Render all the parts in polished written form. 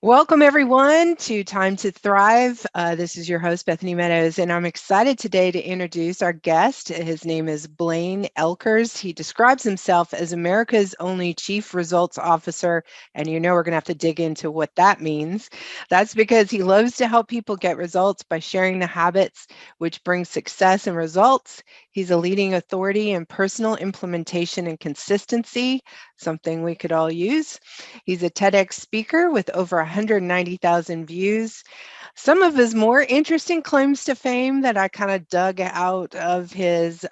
Welcome, everyone, to Time to Thrive. This is your host, Bethany Meadows, and I'm excited today to introduce our guest. His name is Blaine Oelkers. He describes himself as America's only Chief Results Officer, and you know we're going to have to dig into what that means. That's because he loves to help people get results by sharing the habits which bring success and results. He's a leading authority in personal implementation and consistency, something we could all use. He's a TEDx speaker with over 190,000 views. Some of his more interesting claims to fame that I kind of dug out of his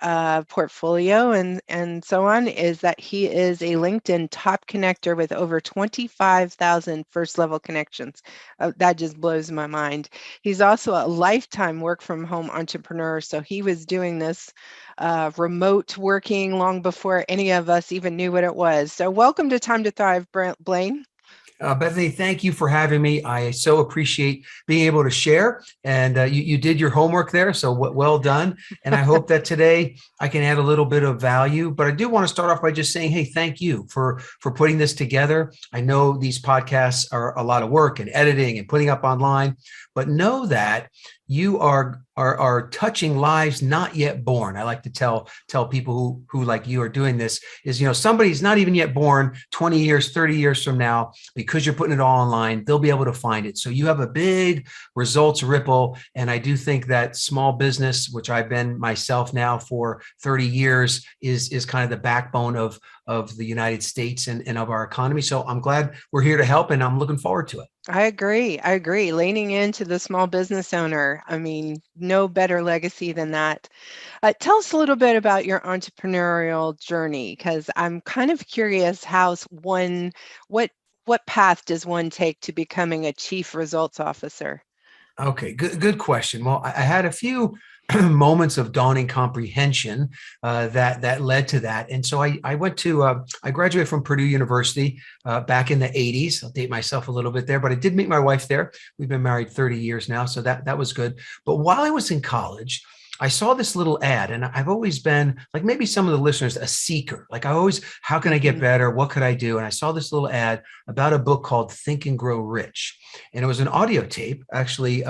portfolio and so on is that he is a LinkedIn top connector with over 25,000 first level connections. That just blows my mind. He's also a lifetime work from home entrepreneur. So he was doing this remote working long before any of us even knew what it was. So welcome to Time to Thrive, Blaine. Bethany, thank you for having me. I so appreciate being able to share. And you did your homework there, so well done. And I hope that today I can add a little bit of value. But I do want to start off by just saying, hey, thank you for putting this together. I know these podcasts are a lot of work and editing and putting up online, but know that you are touching lives not yet born. I like to tell people who like you are doing this is, somebody's not even yet born 20 years, 30 years from now, because you're putting it all online, they'll be able to find it. So you have a big results ripple. And I do think that small business, which I've been myself now for 30 years, is kind of the backbone of the United States and of our economy. So I'm glad we're here to help, and I'm looking forward to it. I agree. Leaning into the small business owner. I mean, no better legacy than that. Tell us a little bit about your entrepreneurial journey, because I'm kind of curious what path does one take to becoming a chief results officer? Okay, good question. Well, I had a few moments of dawning comprehension that led to that, and so I graduated from Purdue University back in the '80s. I'll date myself a little bit there, but I did meet my wife there. We've been married 30 years now, so that was good. But while I was in college, I saw this little ad, and I've always been, like maybe some of the listeners, a seeker. Like how can I get better? What could I do? And I saw this little ad about a book called Think and Grow Rich. And it was an audio tape. Actually,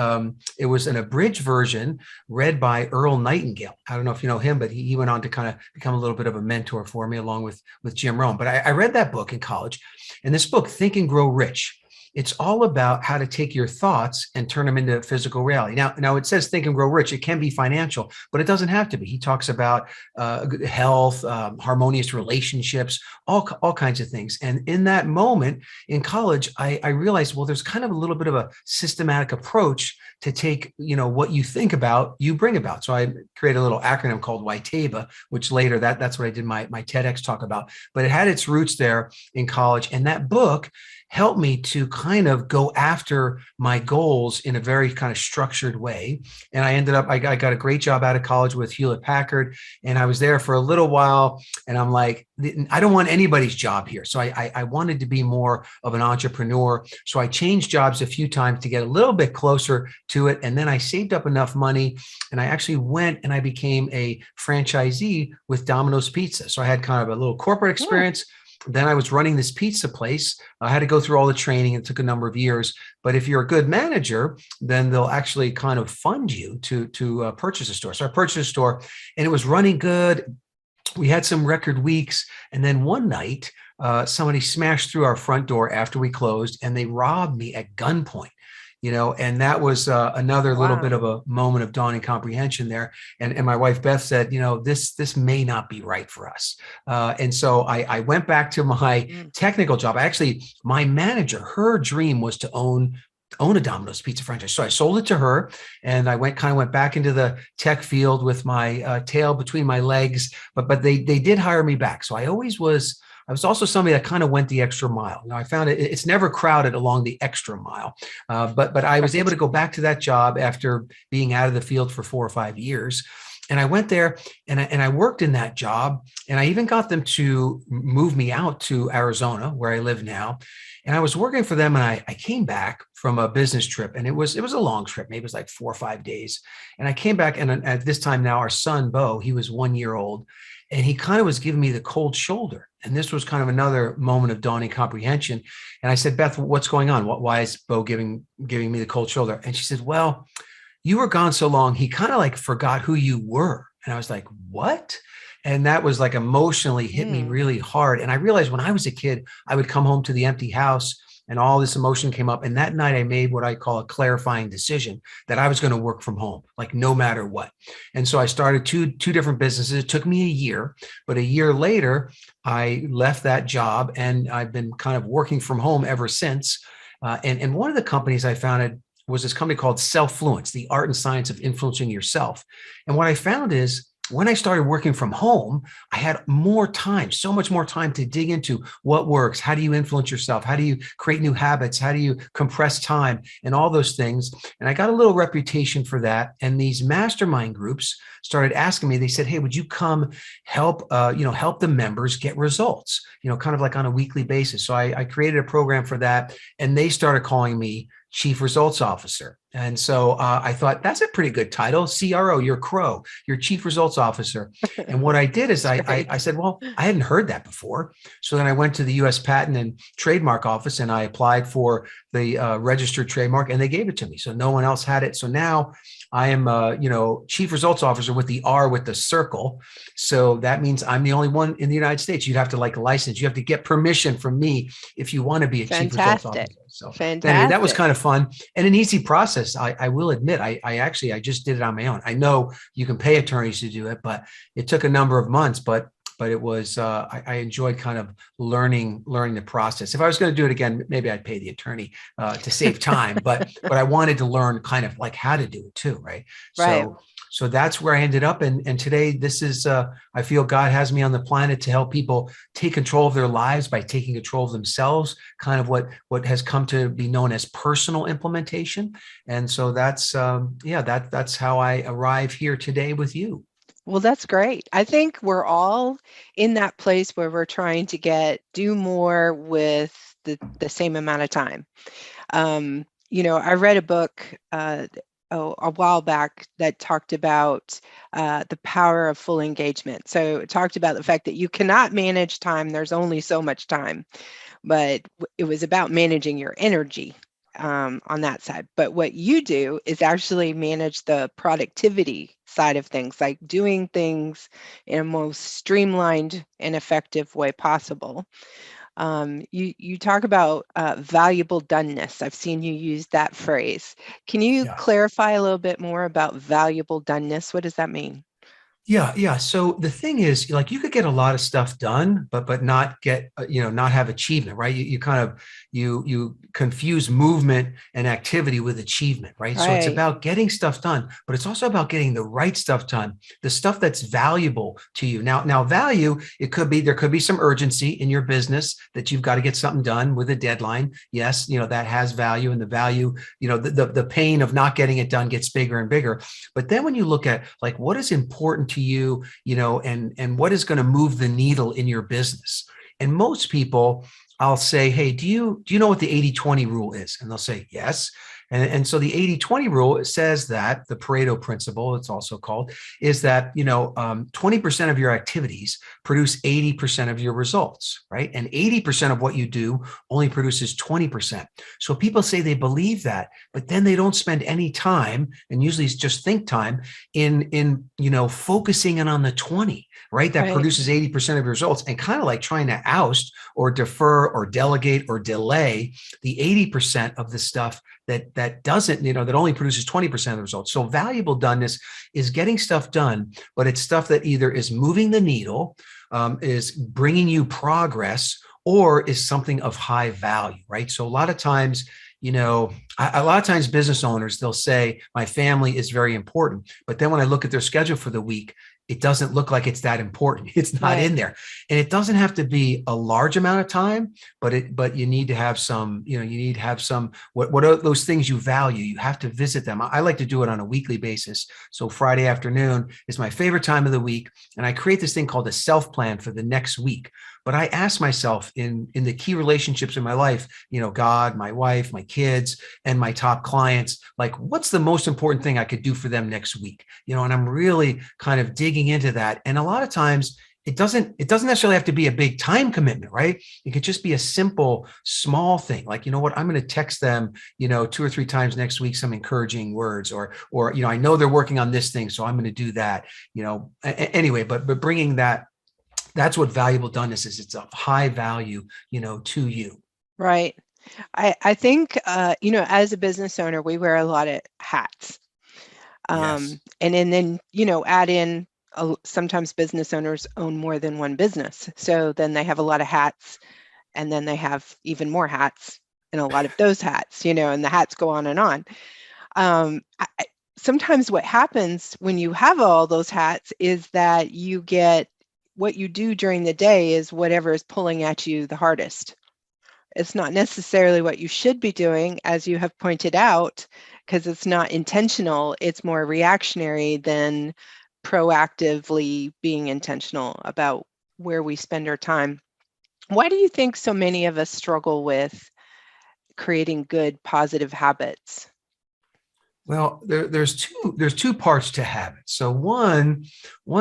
it was an abridged version read by Earl Nightingale. I don't know if you know him, but he went on to kind of become a little bit of a mentor for me, along with Jim Rohn. But I read that book in college. And this book, Think and Grow Rich, it's all about how to take your thoughts and turn them into physical reality. Now it says think and grow rich. It can be financial, but it doesn't have to be. He talks about health, harmonious relationships, all kinds of things. And in that moment in college, I realized, well, there's kind of a little bit of a systematic approach to take, what you think about, you bring about. So I created a little acronym called YTABA, which later that's what I did my TEDx talk about. But it had its roots there in college. And that book helped me to kind of go after my goals in a very kind of structured way. And I got a great job out of college with Hewlett Packard, and I was there for a little while, and I'm like, I don't want anybody's job here. So I wanted to be more of an entrepreneur. So I changed jobs a few times to get a little bit closer to it. And then I saved up enough money, and I actually went and I became a franchisee with Domino's Pizza. So I had kind of a little corporate experience. Then I was running this pizza place. I had to go through all the training. It took a number of years. But if you're a good manager, then they'll actually kind of fund you to purchase a store. So I purchased a store, and it was running good. We had some record weeks. And then one night, somebody smashed through our front door after we closed, and they robbed me at gunpoint. And that was another little bit of a moment of dawning comprehension there. And my wife, Beth, said, this may not be right for us. And so I went back to my technical job. My manager, her dream was to own a Domino's Pizza franchise. So I sold it to her, and I went back into the tech field with my tail between my legs, but they did hire me back. So I was also somebody that kind of went the extra mile. Now I found it's never crowded along the extra mile, but I was able to go back to that job after being out of the field for 4 or 5 years. And I went there and I worked in that job, and I even got them to move me out to Arizona, where I live now. And I was working for them, and I came back from a business trip, and it was a long trip. Maybe it was like 4 or 5 days. And I came back, and at this time now, our son, Bo, he was 1 year old, and he kind of was giving me the cold shoulder. And this was kind of another moment of dawning comprehension. And I said, Beth, what's going on? Why is Bo giving me the cold shoulder? And she said, well, you were gone so long, he kind of like forgot who you were. And I was like, what? And that was like emotionally hit me really hard. And I realized when I was a kid, I would come home to the empty house and all this emotion came up. And that night I made what I call a clarifying decision that I was going to work from home, like no matter what. And so I started two different businesses. It took me a year, but a year later, I left that job and I've been kind of working from home ever since. And one of the companies I founded was this company called Self-Fluence, the art and science of influencing yourself. And what I found is when I started working from home, I had more time, so much more time to dig into what works. How do you influence yourself? How do you create new habits? How do you compress time and all those things? And I got a little reputation for that. And these mastermind groups started asking me, they said, hey, would you come help, help the members get results, kind of like on a weekly basis. So I created a program for that. And they started calling me Chief Results Officer. And so I thought that's a pretty good title. CRO, you're Crow, you're Chief Results Officer. And what I did is I said, well, I hadn't heard that before. So then I went to the US Patent and Trademark Office and I applied for the registered trademark and they gave it to me. So no one else had it. So now I am, Chief Results Officer with the R with the circle. So that means I'm the only one in the United States. You'd have to license. You have to get permission from me if you want to be a Chief Results Officer. So anyway, that was kind of fun and an easy process. I will admit, I just did it on my own. I know you can pay attorneys to do it, but it took a number of months. But it was I enjoyed kind of learning the process. If I was going to do it again, maybe I'd pay the attorney to save time. but I wanted to learn kind of like how to do it too, right? So that's where I ended up. And today, this is, I feel God has me on the planet to help people take control of their lives by taking control of themselves, kind of what has come to be known as personal implementation. And so that's, that's how I arrive here today with you. Well, that's great. I think we're all in that place where we're trying to do more with the same amount of time. I read a book a while back that talked about the power of full engagement. So it talked about the fact that you cannot manage time. There's only so much time, but it was about managing your energy on that side. But what you do is actually manage the productivity side of things, like doing things in a most streamlined and effective way possible. You talk about valuable doneness. I've seen you use that phrase. Can you clarify a little bit more about valuable doneness? What does that mean? Yeah. So the thing is, like, you could get a lot of stuff done, but not get, not have achievement, right? You kind of, you confuse movement and activity with achievement, right? So it's about getting stuff done, but it's also about getting the right stuff done, the stuff that's valuable to you. Now value, there could be some urgency in your business that you've got to get something done with a deadline. Yes, that has value, and the value, the pain of not getting it done gets bigger and bigger. But then when you look at like what is important to you, and what is going to move the needle in your business. And most people, I'll say, hey, do you know what the 80-20 rule is? And they'll say, yes. And so the 80-20 rule says that the Pareto principle, it's also called, is that, 20% of your activities produce 80% of your results, right? And 80% of what you do only produces 20%. So people say they believe that, but then they don't spend any time, and usually it's just think time, in focusing in on the 20, right? That produces 80% of your results, and kind of like trying to oust or defer or delegate or delay the 80% of the stuff that doesn't, that only produces 20% of the results. So valuable doneness is getting stuff done, but it's stuff that either is moving the needle, is bringing you progress, or is something of high value, right? So a lot of times, business owners, they'll say, my family is very important. But then when I look at their schedule for the week, it doesn't look like it's that important. It's not in there. And it doesn't have to be a large amount of time, but you need to have some, what are those things you value? You have to visit them. I like to do it on a weekly basis. So Friday afternoon is my favorite time of the week. And I create this thing called a self plan for the next week. But I ask myself in the key relationships in my life, God, my wife, my kids, and my top clients, like, what's the most important thing I could do for them next week? And I'm really kind of digging into that. And a lot of times it doesn't necessarily have to be a big time commitment, right? It could just be a simple, small thing. Like, you know what, I'm going to text them, 2 or 3 times next week, some encouraging words, or, I know they're working on this thing, so I'm going to do that, anyway, but bringing that's what valuable doneness is. It's of high value, to you. Right. I think, as a business owner, we wear a lot of hats. Yes. And then, add in sometimes business owners own more than one business. So then they have a lot of hats, and then they have even more hats and a lot of those hats, and the hats go on and on. Sometimes what happens when you have all those hats is that you get what you do during the day is whatever is pulling at you the hardest. It's not necessarily what you should be doing, as you have pointed out, because it's not intentional. It's more reactionary than proactively being intentional about where we spend our time. Why do you think so many of us struggle with creating good, positive habits? Well, there's two parts to habit. So one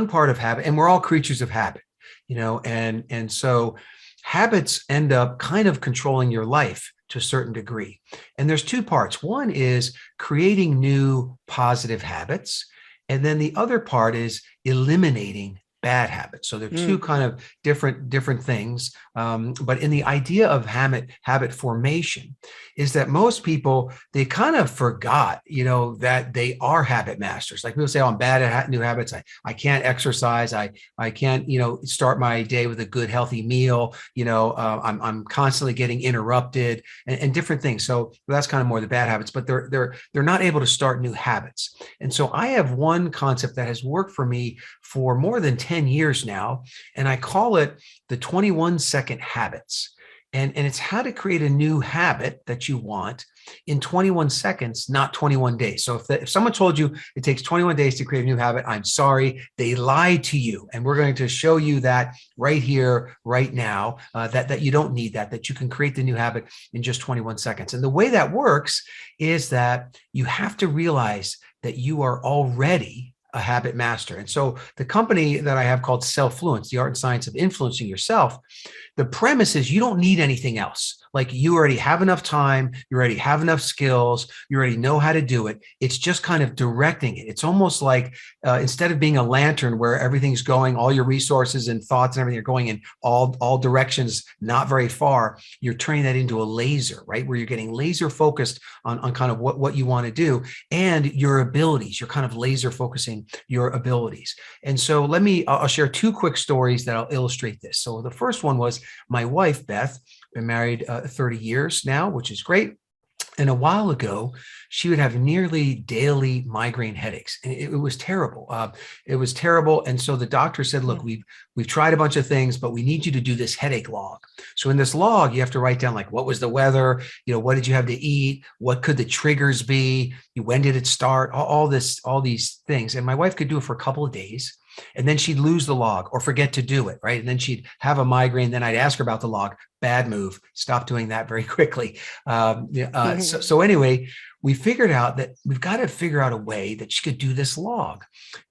part of habit, and we're all creatures of habit, and so habits end up kind of controlling your life to a certain degree. And there's two parts. One is creating new positive habits, and then the other part is eliminating bad habits. So they're two kind of different things. But in the idea of habit formation is that most people, they kind of forgot, that they are habit masters. Like people say, oh, I'm bad at new habits. I can't exercise. I can't, start my day with a good, healthy meal. I'm constantly getting interrupted and different things. So that's kind of more the bad habits, but they're not able to start new habits. And so I have one concept that has worked for me for more than 10 years now, and I call it the 21-second habits. And it's how to create a new habit that you want in 21 seconds, not 21 days. So if someone told you it takes 21 days to create a new habit, I'm sorry, they lied to you. And we're going to show you that right here, right now, that you don't need that you can create the new habit in just 21 seconds. And the way that works is that you have to realize that you are already a habit master. And so the company that I have called Self-Fluence, the art and science of influencing yourself, the premise is you don't need anything else. Like you already have enough time, you already have enough skills, you already know how to do it. It's just kind of directing it. It's almost like instead of being a lantern where everything's going, all your resources and thoughts and everything are going in all directions, not very far, you're turning that into a laser, right? Where you're getting laser focused on kind of what you want to do and your abilities. You're kind of laser focusing your abilities. And so I'll share two quick stories that'll illustrate this. So the first one was my wife, Beth, been married 30 years now, which is great. And a while ago, she would have nearly daily migraine headaches. And it was terrible. It was terrible. And so the doctor said, look, we've tried a bunch of things, but we need you to do this headache log. So in this log, you have to write down like, what was the weather? What did you have to eat? What could the triggers be? When did it start? All these things. And my wife could do it for a couple of days. And then she'd lose the log or forget to do it, right? And then she'd have a migraine. Then I'd ask her about the log. Bad move. Stop doing that very quickly. So anyway, we figured out that we've got to figure out a way that she could do this log.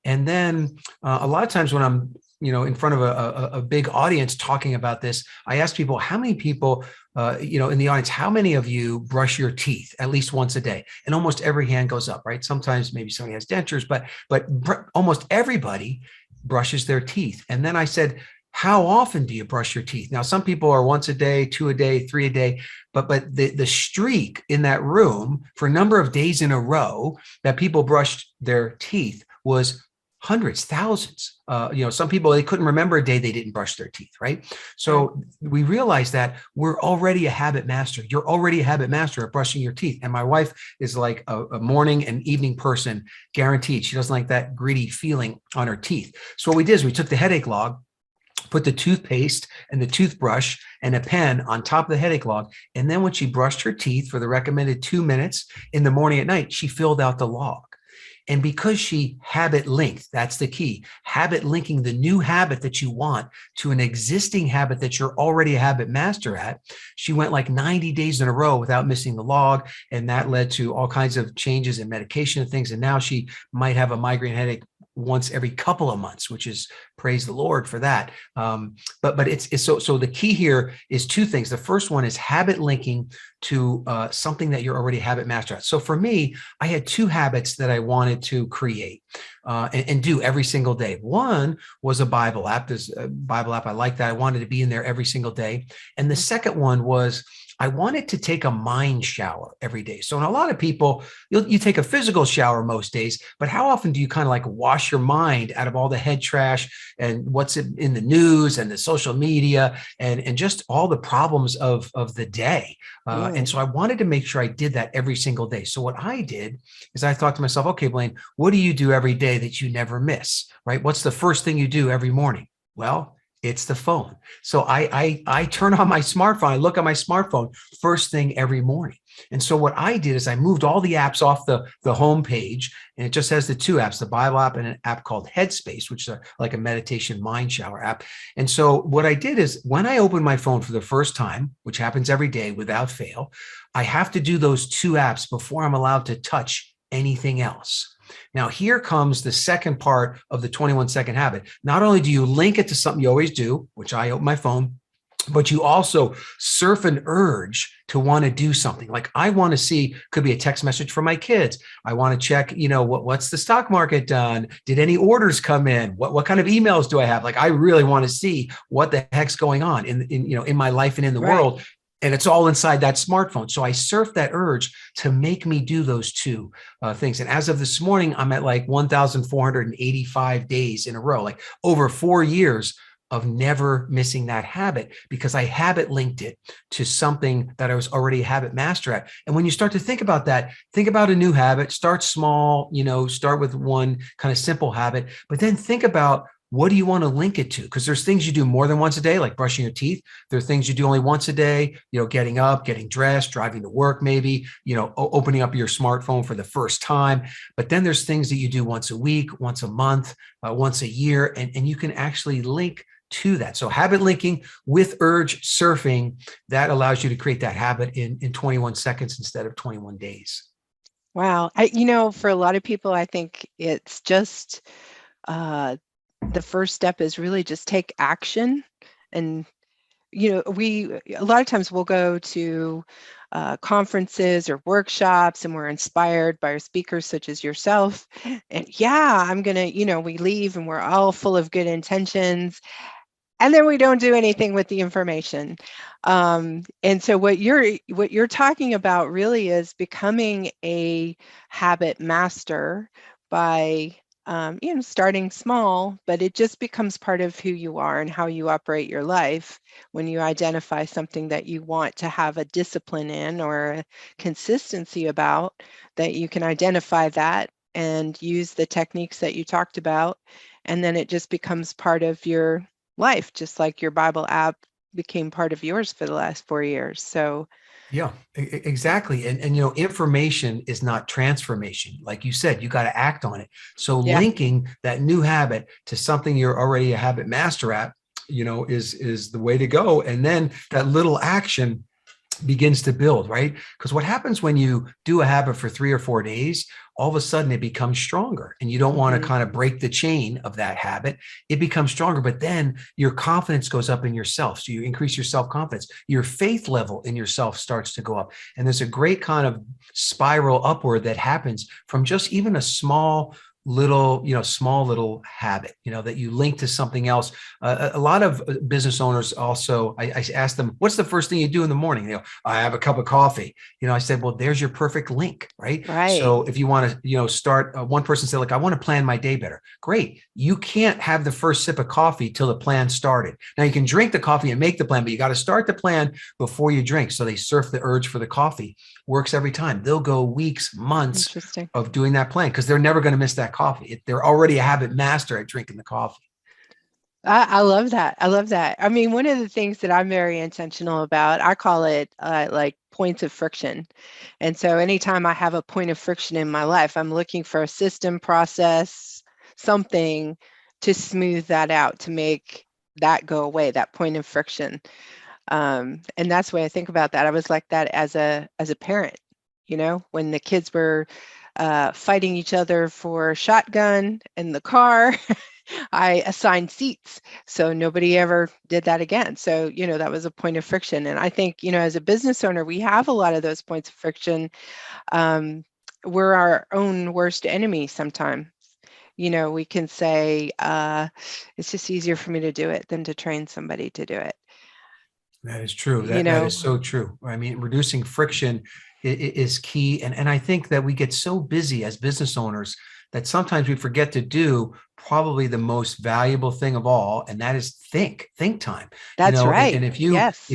And then a lot of times when I'm in front of a big audience talking about this, I ask people, how many people, in the audience, how many of you brush your teeth at least once a day? And almost every hand goes up, right? Sometimes maybe somebody has dentures, but almost everybody brushes their teeth. And then I said, how often do you brush your teeth? Now, some people are once a day, 2 a day, 3 a day, but the streak in that room for a number of days in a row that people brushed their teeth was hundreds, thousands. Some people, they couldn't remember a day they didn't brush their teeth, right? So we realized that we're already a habit master. You're already a habit master at brushing your teeth. And my wife is like a morning and evening person, guaranteed. She doesn't like that gritty feeling on her teeth. So what we did is we took the headache log, put the toothpaste and the toothbrush and a pen on top of the headache log. And then when she brushed her teeth for the recommended 2 minutes in the morning at night, she filled out the log. And because she habit linked, that's the key, habit linking the new habit that you want to an existing habit that you're already a habit master at, she went like 90 days in a row without missing the log. And that led to all kinds of changes in medication and things. And now she might have a migraine headache once every couple of months, which is, praise the Lord for that. But it's so the key here is two things. The first one is habit linking to something that you're already habit master at. So for me, I had two habits that I wanted to create and do every single day. One was a Bible app. There's a Bible app. I like that. I wanted to be in there every single day. And the second one was I wanted to take a mind shower every day. So, in a lot of people, you take a physical shower most days, but how often do you kind of like wash your mind out of all the head trash and what's in the news and the social media and just all the problems of the day? And so I wanted to make sure I did that every single day. So what I did is I thought to myself, okay, Blaine, what do you do every day that you never miss, right? What's the first thing you do every morning? Well, it's the phone. So I turn on my smartphone. I look at my smartphone first thing every morning. And so what I did is I moved all the apps off the home page, and it just has the two apps, the Bible app and an app called Headspace, which is like a meditation mind shower app. And so what I did is when I open my phone for the first time, which happens every day without fail, I have to do those two apps before I'm allowed to touch anything else. Now, here comes the second part of the 21-second habit. Not only do you link it to something you always do, which I open my phone, but you also surf an urge to want to do something. Like I want to see, could be a text message from my kids. I want to check, what's the stock market done? Did any orders come in? What kind of emails do I have? Like I really want to see what the heck's going on in my life and in the world. And it's all inside that smartphone. So I surf that urge to make me do those two things. And as of this morning, I'm at like 1,485 days in a row, like over 4 years of never missing that habit because I habit linked it to something that I was already a habit master at. And when you start to think about that, think about a new habit, start small, start with one kind of simple habit, but then think about what do you want to link it to? Because there's things you do more than once a day, like brushing your teeth. There are things you do only once a day, getting up, getting dressed, driving to work, maybe, opening up your smartphone for the first time. But then there's things that you do once a week, once a month, once a year, and you can actually link to that. So habit linking with urge surfing, that allows you to create that habit in 21 seconds instead of 21 days. Wow. For a lot of people, I think it's just the first step is really just take action. And, a lot of times we'll go to conferences or workshops and we're inspired by our speakers such as yourself. And I'm going to, we leave and we're all full of good intentions. And then we don't do anything with the information. And so what you're talking about really is becoming a habit master by starting small, but it just becomes part of who you are and how you operate your life when you identify something that you want to have a discipline in or a consistency about, that you can identify that and use the techniques that you talked about. And then it just becomes part of your life, just like your Bible app became part of yours for the last 4 years. So yeah, exactly. And information is not transformation. Like you said, you got to act on it. So linking that new habit to something you're already a habit master at, is the way to go. And then that little action begins to build, right? Because what happens when you do a habit for 3 or 4 days, all of a sudden it becomes stronger and you don't want to kind of break the chain of that habit. It becomes stronger, but then your confidence goes up in yourself. So you increase your self-confidence. Your faith level in yourself starts to go up. And there's a great kind of spiral upward that happens from just even a small little habit, that you link to something else. A lot of business owners also, I asked them, what's the first thing you do in the morning? I have a cup of coffee. I said, well, there's your perfect link, right? So if you want to, start, one person said, look, I want to plan my day better. Great. You can't have the first sip of coffee till the plan started. Now you can drink the coffee and make the plan, but you got to start the plan before you drink. So they surf the urge for the coffee. Works every time. They'll go weeks, months of doing that plan because they're never going to miss that coffee. They're already a habit master at drinking the coffee. I love that. I love that. I mean, one of the things that I'm very intentional about, I call it like points of friction. And so anytime I have a point of friction in my life, I'm looking for a system, process, something to smooth that out, to make that go away, that point of friction. And that's the way I think about that. I was like that as a parent, when the kids were fighting each other for shotgun in the car. I assigned seats, so nobody ever did that again. So, that was a point of friction. And I think, as a business owner, we have a lot of those points of friction. We're our own worst enemy sometimes. We can say, it's just easier for me to do it than to train somebody to do it. That is true. You That know, is so true. I mean, reducing friction is key. And I think that we get so busy as business owners that sometimes we forget to do probably the most valuable thing of all, and that is think time. that's right. And if you Yes.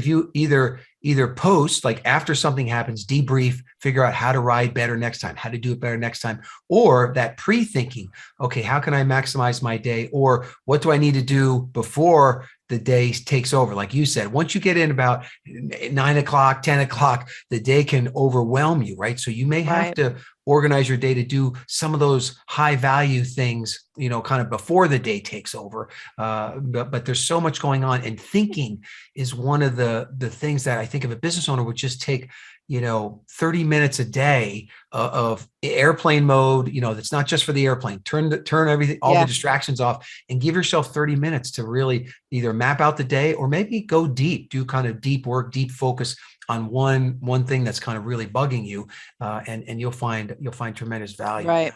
either post, like after something happens, debrief, figure out how to ride better next time, how to do it better next time, or that pre-thinking, okay, how can I maximize my day, or what do I need to do before the day takes over? Like you said, once you get in about 9 o'clock, 10 o'clock, the day can overwhelm you, right? So you may have Right. to organize your day to do some of those high value things, kind of before the day takes over. But there's so much going on, and thinking is one of the things that I think of a business owner would just take 30 minutes a day of airplane mode, that's not just for the airplane. Turn everything, all the distractions off, and give yourself 30 minutes to really either map out the day or maybe go deep, do kind of deep work, deep focus on one thing that's kind of really bugging you. And you'll find tremendous value. Right.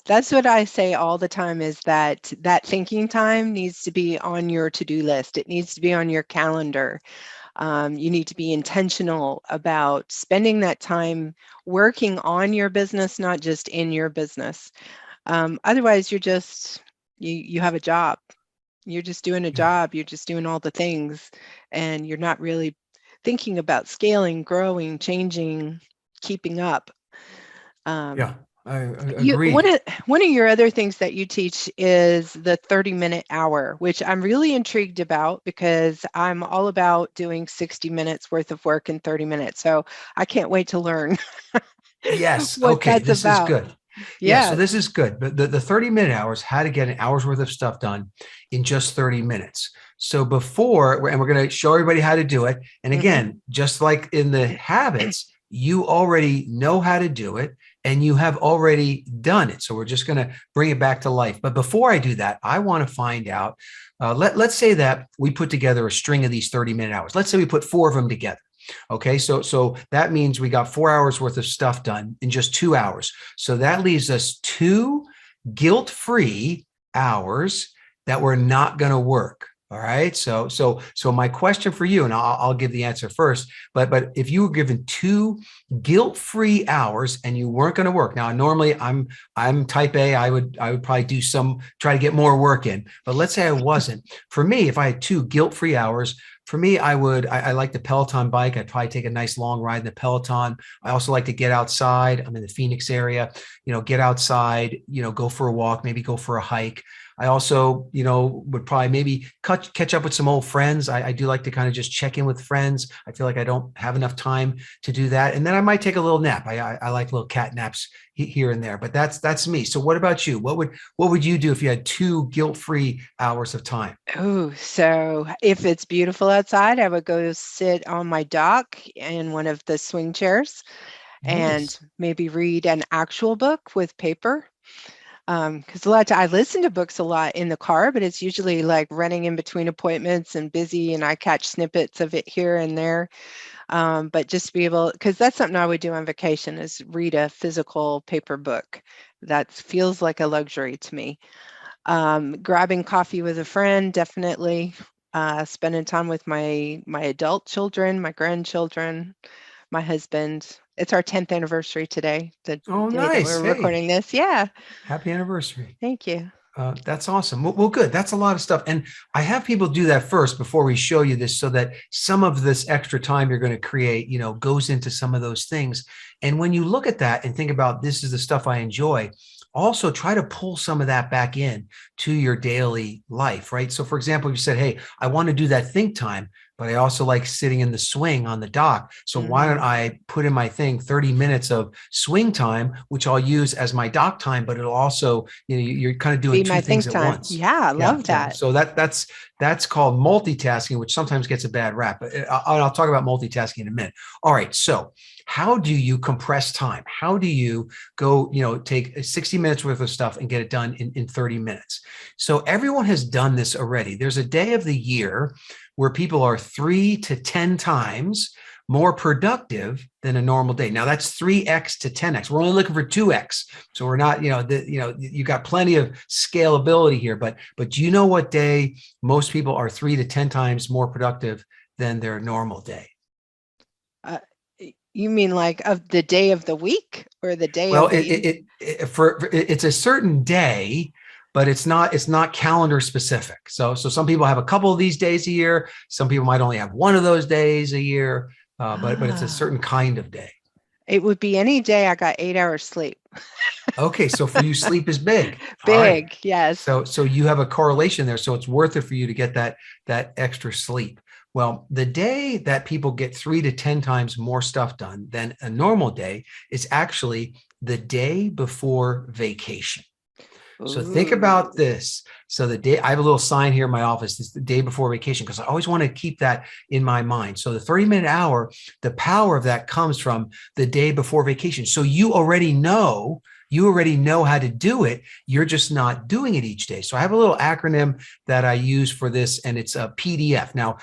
That's what I say all the time, is that thinking time needs to be on your to-do list. It needs to be on your calendar. You need to be intentional about spending that time working on your business, not just in your business. Otherwise, you're just, you have a job. You're just doing a job. You're just doing all the things, and you're not really thinking about scaling, growing, changing, keeping up. Yeah, I You agree. one of your other things that you teach is the 30-minute hour, which I'm really intrigued about, because I'm all about doing 60 minutes worth of work in 30 minutes. So I can't wait to learn Yes. what Okay. that's This is about. good. Yeah. So Yes. this is good. But the 30-minute hours, how to get an hour's worth of stuff done in just 30 minutes. So before, and we're going to show everybody how to do it. And Hmm. again, just like in the habits, you already know how to do it and you have already done it. So we're just going to bring it back to life. But before I do that, I want to find out, let's say that we put together a string of these 30-minute hours. Let's say we put 4 of them together. Okay, so that means we got 4 hours worth of stuff done in just 2 hours. So that leaves us 2 guilt-free hours that we're not going to work. All right. So my question for you, and I'll give the answer first, but if you were given 2 guilt-free hours and you weren't going to work. Now, normally I'm type A, I would probably try to get more work in, but let's say I wasn't. For me, if I had 2 guilt-free hours, for me, I like the Peloton bike. I'd probably take a nice long ride in the Peloton. I also like to get outside. I'm in the Phoenix area, get outside, go for a walk, maybe go for a hike. I also, would probably maybe catch up with some old friends. I do like to kind of just check in with friends. I feel like I don't have enough time to do that. And then I might take a little nap. I like little cat naps here and there, but that's me. So what about you? What would you do if you had 2 guilt-free hours of time? Oh, so if it's beautiful outside, I would go sit on my dock in one of the swing chairs and Nice. maybe read an actual book with paper. Because a lot of times I listen to books a lot in the car, but it's usually like running in between appointments and busy, and I catch snippets of it here and there. But just to be able, because that's something I would do on vacation, is read a physical paper book. That feels like a luxury to me. Grabbing coffee with a friend, definitely. Spending time with my adult children, my grandchildren, my husband. It's our 10th anniversary today, the Oh, day that nice. we're Hey, recording this. Yeah, happy anniversary. thank you. That's awesome. Well, good. That's a lot of stuff. And I have people do that first before we show you this, so that some of this extra time you're going to create, goes into some of those things. And when you look at that and think about, this is the stuff I enjoy, also try to pull some of that back in to your daily life, right? So for example, you said, hey, I want to do that think time, but I also like sitting in the swing on the dock. So why don't Mhm. I put in my thing 30 minutes of swing time, which I'll use as my dock time, but it'll also, you're kind of doing Be 2 my things think at time. once. Yeah, I Yeah, love yeah. that. So that's called multitasking, which sometimes gets a bad rap. But I'll talk about multitasking in a minute. All right. So how do you compress time? How do you go, take 60 minutes worth of stuff and get it done in 30 minutes? So everyone has done this already. There's a day of the year where people are 3 to 10 times more productive than a normal day. Now that's 3x to 10x. We're only looking for 2x. So we're not, you got plenty of scalability here, but do you know what day most people are 3 to 10 times more productive than their normal day? You mean like of the day of the week or the day Well, of the it's a certain day, but it's not calendar specific. So some people have a couple of these days a year. Some people might only have one of those days a year. But it's a certain kind of day. It would be any day I got 8 hours sleep. Okay, so for you, sleep is big. Big, all right. Yes. So you have a correlation there. So it's worth it for you to get that extra sleep. Well, the day that people get 3 to 10 times more stuff done than a normal day is actually the day before vacation. So think about this. So the day, I have a little sign here in my office, it's the day before vacation, because I always want to keep that in my mind. So the 30-minute hour, the power of that comes from the day before vacation. So you already know how to do it. You're just not doing it each day. So I have a little acronym that I use for this, and it's a PDF. Now,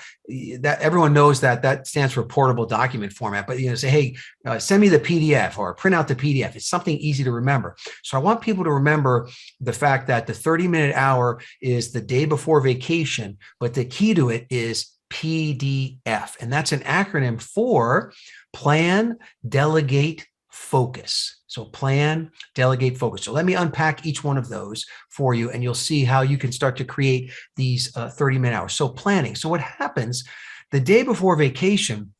that everyone knows that stands for portable document format, but say, hey, send me the PDF or print out the PDF. It's something easy to remember. So I want people to remember the fact that the 30-minute hour is the day before vacation, but the key to it is PDF. And that's an acronym for plan, delegate, focus. So plan, delegate, focus. So let me unpack each one of those for you, and you'll see how you can start to create these 30-minute hours. So planning. So what happens the day before vacation,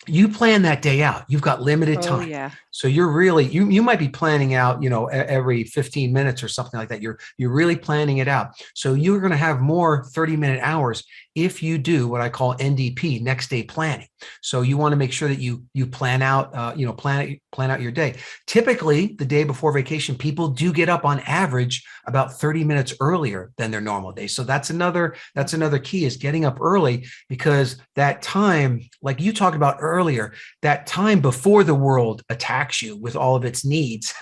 you plan that day out. You've got limited time. Yeah. So you're really, you might be planning out, every 15 minutes or something like that. You're really planning it out. So you're going to have more 30-minute hours if you do what I call NDP, next day planning. So you want to make sure that you plan out, plan out your day. Typically, the day before vacation, people do get up on average about 30 minutes earlier than their normal day. So that's another key, is getting up early, because that time, like you talked about earlier, that time before the world attacks you with all of its needs,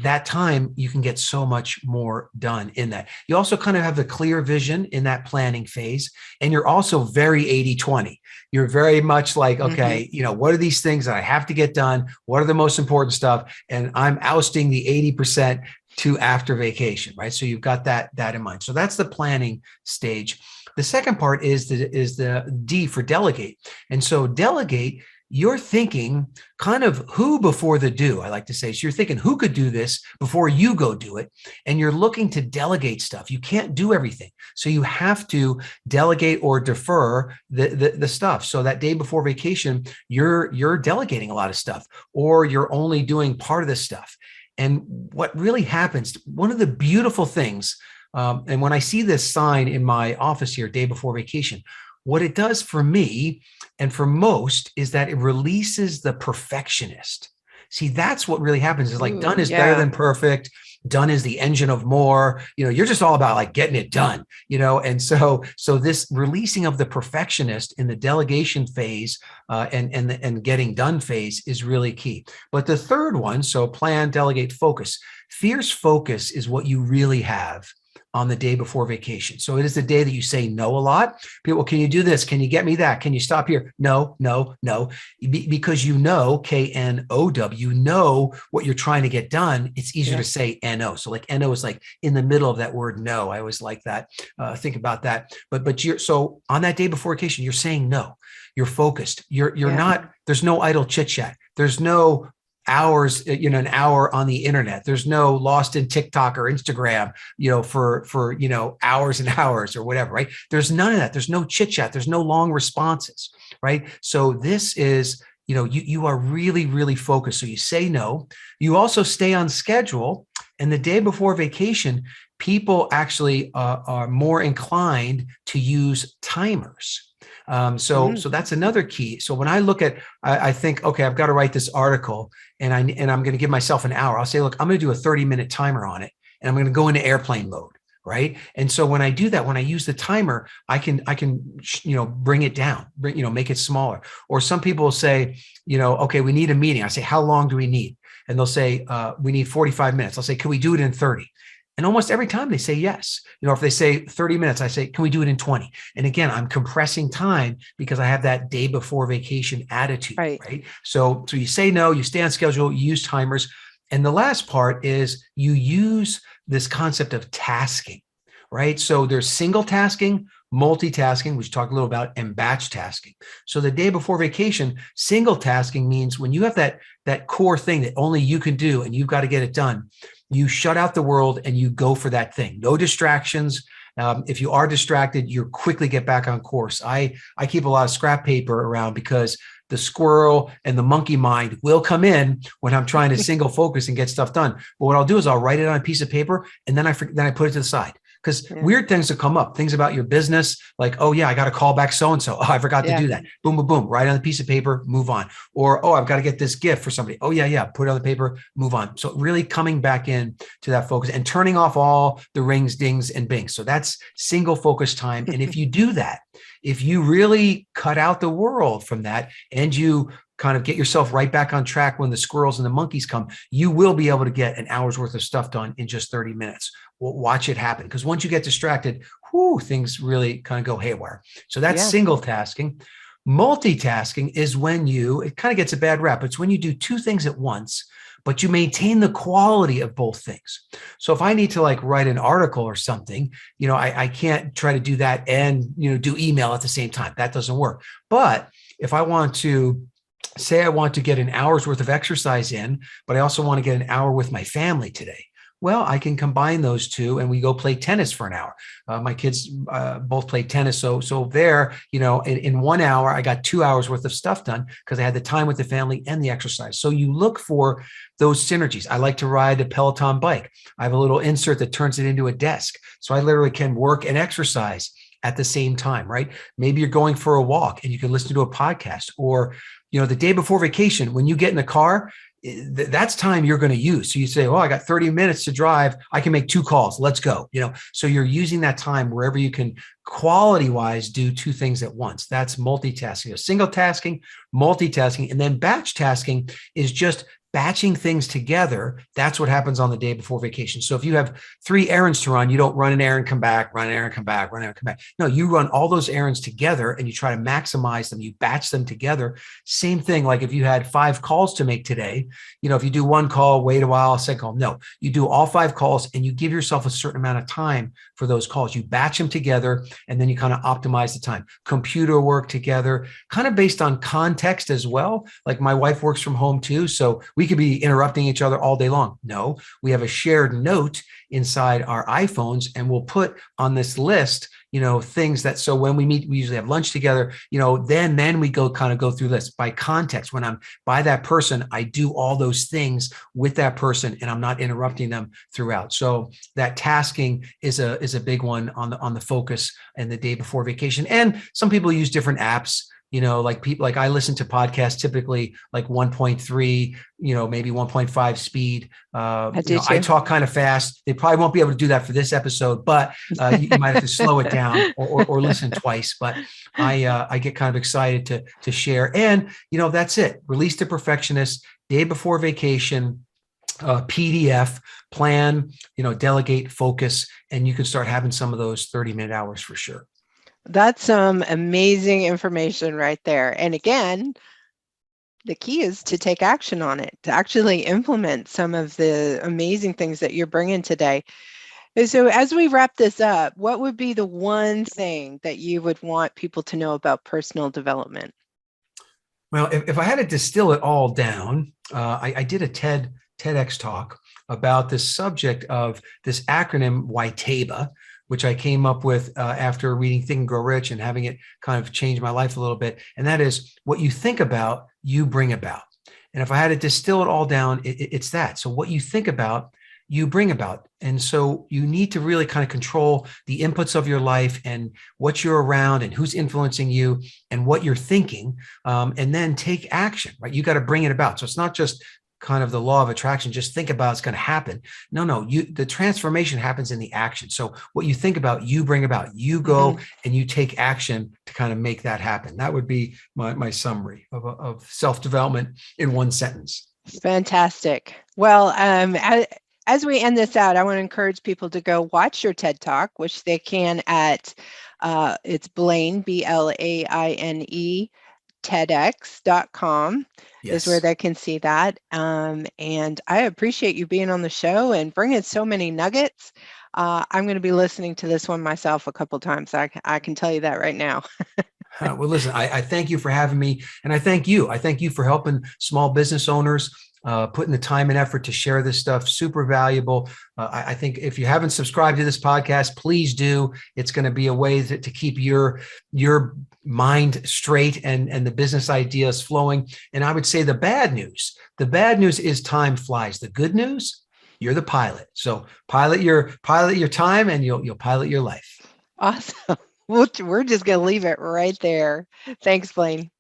that time you can get so much more done in that. You also kind of have the clear vision in that planning phase. And you're also very 80-20. You're very much like, okay, what are these things that I have to get done? What are the most important stuff? And I'm ousting the 80% to after vacation, right? So you've got that in mind. So that's the planning stage. The second part is the D for delegate. And so delegate, you're thinking kind of who before the do, I like to say. So you're thinking who could do this before you go do it. And you're looking to delegate stuff. You can't do everything. So you have to delegate or defer the stuff. So that day before vacation, you're delegating a lot of stuff, or you're only doing part of the stuff. And what really happens, one of the beautiful things, and when I see this sign in my office here, day before vacation, what it does for me and for most is that it releases the perfectionist. See, that's what really happens, is like done is better than perfect. Done is the engine of more. You're just all about like getting it done, and so this releasing of the perfectionist in the delegation phase and getting done phase is really key. But the third one, so plan, delegate, focus. Fierce focus is what you really have on the day before vacation. So it is the day that you say no a lot. People, can you do this? Can you get me that? Can you stop here? No. Because KNOW, know what you're trying to get done. It's easier to say NO. So like NO is like in the middle of that word no. I always like that. Think about that. But so on that day before vacation, you're saying no. You're focused. You're not, there's no idle chit chat. There's no hours, an hour on the internet. There's no lost in TikTok or Instagram, for hours and hours or whatever, right? There's none of that. There's no chit chat. There's no long responses, right? So this is, you are really, really focused. So you say no. You also stay on schedule. And the day before vacation, people actually are more inclined to use timers. So that's another key. So when I look at, I think, okay, I've got to write this article, and I'm going to give myself an hour. I'll say, look, I'm going to do a 30-minute timer on it, and I'm going to go into airplane mode. right? And so when I do that, when I use the timer, I can, bring it down, make it smaller. Or some people will say, okay, we need a meeting. I say, how long do we need? And they'll say, we need 45 minutes. I'll say, can we do it in 30? And almost every time they say yes. If they say 30 minutes, I say, can we do it in 20? And again, I'm compressing time because I have that day before vacation attitude, right? So you say no, you stay on schedule, you use timers. And the last part is you use this concept of tasking, right? So there's single tasking, multitasking, which we talked a little about, and batch tasking. So the day before vacation, single tasking means when you have that core thing that only you can do and you've got to get it done, you shut out the world and you go for that thing. No distractions. If you are distracted, you quickly get back on course. I keep a lot of scrap paper around because the squirrel and the monkey mind will come in when I'm trying to single focus and get stuff done. But what I'll do is I'll write it on a piece of paper and then I put it to the side. Because weird things will come up, things about your business, like, oh yeah, I got to call back so-and-so. Oh, I forgot to do that. Boom, boom, boom, write on a piece of paper, move on. Or, oh, I've got to get this gift for somebody. Oh yeah, put it on the paper, move on. So really coming back in to that focus and turning off all the rings, dings, and bings. So that's single focus time. And if you do that, if you really cut out the world from that and you kind of get yourself right back on track when the squirrels and the monkeys come, you will be able to get an hour's worth of stuff done in just 30 minutes. Watch it happen. Because once you get distracted, things really kind of go haywire. So that's single tasking. Multitasking is when it kind of gets a bad rap. It's when you do two things at once, but you maintain the quality of both things. So if I need to write an article or something, I can't try to do that and, do email at the same time. That doesn't work. But if I want to say I want to get an hour's worth of exercise in, but I also want to get an hour with my family today, well, I can combine those two and we go play tennis for an hour. My kids both play tennis. So there, in 1 hour, I got 2 hours worth of stuff done because I had the time with the family and the exercise. So you look for those synergies. I like to ride a Peloton bike. I have a little insert that turns it into a desk. So I literally can work and exercise at the same time, right? Maybe you're going for a walk and you can listen to a podcast, or, the day before vacation, when you get in the car, that's time you're going to use. So you say, I got 30 minutes to drive. I can make 2 calls. Let's go. So you're using that time wherever you can quality wise do 2 things at once. That's multitasking. Single tasking, multitasking, and then batch tasking is just batching things together. That's what happens on the day before vacation. So if you have 3 errands to run, you don't run an errand, come back, run an errand, come back, run an errand, come back. No, you run all those errands together and you try to maximize them. You batch them together. Same thing. Like if you had 5 calls to make today, if you do 1 call, wait a while, second call. No, you do all 5 calls and you give yourself a certain amount of time for those calls. You batch them together and then you kind of optimize the time. Computer work together, kind of based on context as well. Like my wife works from home too. So we could be interrupting each other all day long. No, we have a shared note inside our iPhones and we'll put on this list, things that, so when we meet, we usually have lunch together, then we go through this by context. When I'm by that person, I do all those things with that person and I'm not interrupting them throughout. So that tasking is a big one on the focus and the day before vacation. And some people use different apps. Like I listen to podcasts typically like 1.3, maybe 1.5 speed. I talk kind of fast. They probably won't be able to do that for this episode, but you might have to slow it down or listen twice. But I get kind of excited to share. And, that's it. Release the perfectionist, day before vacation, PDF, plan, delegate, focus, and you can start having some of those 30-minute hours for sure. That's some amazing information right there. And again, the key is to take action on it, to actually implement some of the amazing things that you're bringing today. And so as we wrap this up, what would be the one thing that you would want people to know about personal development? Well, if I had to distill it all down, I did a TEDx talk about this subject of this acronym YTABA, which I came up with after reading Think and Grow Rich and having it kind of change my life a little bit. And that is, what you think about, you bring about. And if I had to distill it all down, it's that. So what you think about, you bring about. And so you need to really kind of control the inputs of your life and what you're around and who's influencing you and what you're thinking, and then take action, right? You got to bring it about. So it's not just kind of the law of attraction, just think about it's going to happen. No, the transformation happens in the action. So what you think about, you bring about. You go and you take action to kind of make that happen. That would be my summary of self-development in one sentence. Fantastic. Well, as we end this out, I want to encourage people to go watch your TED Talk, which they can at, it's Blaine, BLAINE, TEDx.com is where they can see that. And I appreciate you being on the show and bringing so many nuggets. I'm going to be listening to this one myself a couple times. I can tell you that right now. Well, listen, I thank you for having me, and I thank you. I thank you for helping small business owners, putting the time and effort to share this stuff. Super valuable. I think if you haven't subscribed to this podcast, please do. It's going to be a way to keep your mind straight and the business ideas flowing. And I would say the bad news is time flies. The good news, you're the pilot. So pilot your time, and you'll pilot your life. Awesome. We're just going to leave it right there. Thanks, Blaine.